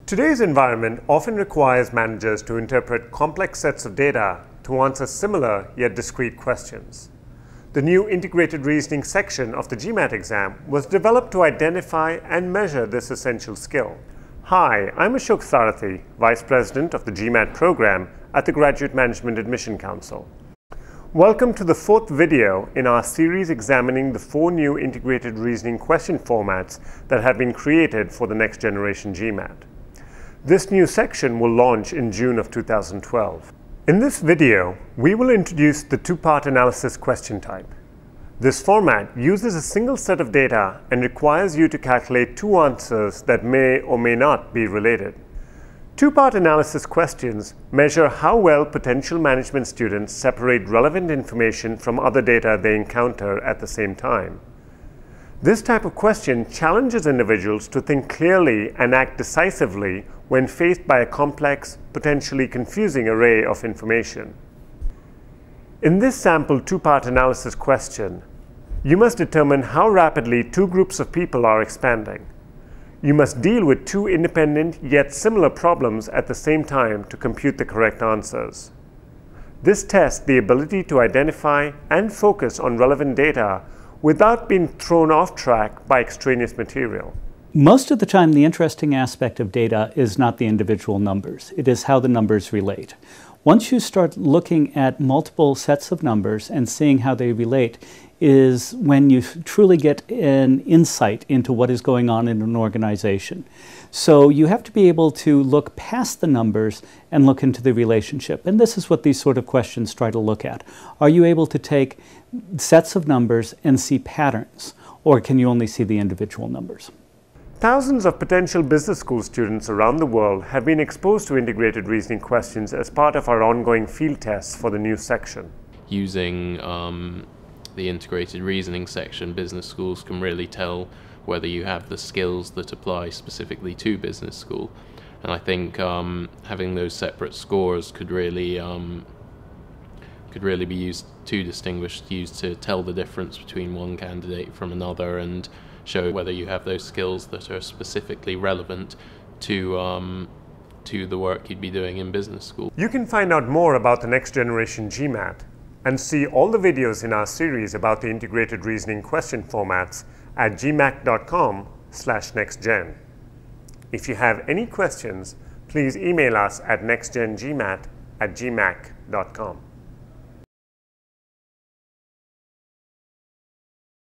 Today's environment often requires managers to interpret complex sets of data to answer similar yet discrete questions. The new integrated reasoning section of the GMAT exam was developed to identify and measure this essential skill. Hi, I'm Ashok Sarathi, Vice President of the GMAT program at the Graduate Management Admission Council. Welcome to the fourth video in our series examining the 4 new integrated reasoning question formats that have been created for the next generation GMAT. This new section will launch in June of 2012. In this video, we will introduce the two-part analysis question type. This format uses a single set of data and requires you to calculate 2 answers that may or may not be related. Two-part analysis questions measure how well potential management students separate relevant information from other data they encounter at the same time. This type of question challenges individuals to think clearly and act decisively when faced by a complex, potentially confusing array of information. In this sample two-part analysis question, you must determine how rapidly 2 groups of people are expanding. You must deal with 2 independent yet similar problems at the same time to compute the correct answers. This tests the ability to identify and focus on relevant data without being thrown off track by extraneous material. Most of the time, the interesting aspect of data is not the individual numbers. It is how the numbers relate. Once you start looking at multiple sets of numbers and seeing how they relate is when you truly get an insight into what is going on in an organization. So you have to be able to look past the numbers and look into the relationship. And this is what these sort of questions try to look at. Are you able to take sets of numbers and see patterns, or can you only see the individual numbers? Thousands of potential business school students around the world have been exposed to integrated reasoning questions as part of our ongoing field tests for the new section. Using the integrated reasoning section, business schools can really tell whether you have the skills that apply specifically to business school. And I think having those separate scores could really be used to distinguish, used to tell the difference between one candidate from another and show whether you have those skills that are specifically relevant to the work you'd be doing in business school. You can find out more about the next generation GMAT and see all the videos in our series about the integrated reasoning question formats at gmac.com/nextgen. If you have any questions, please email us at nextgengmat@gmac.com.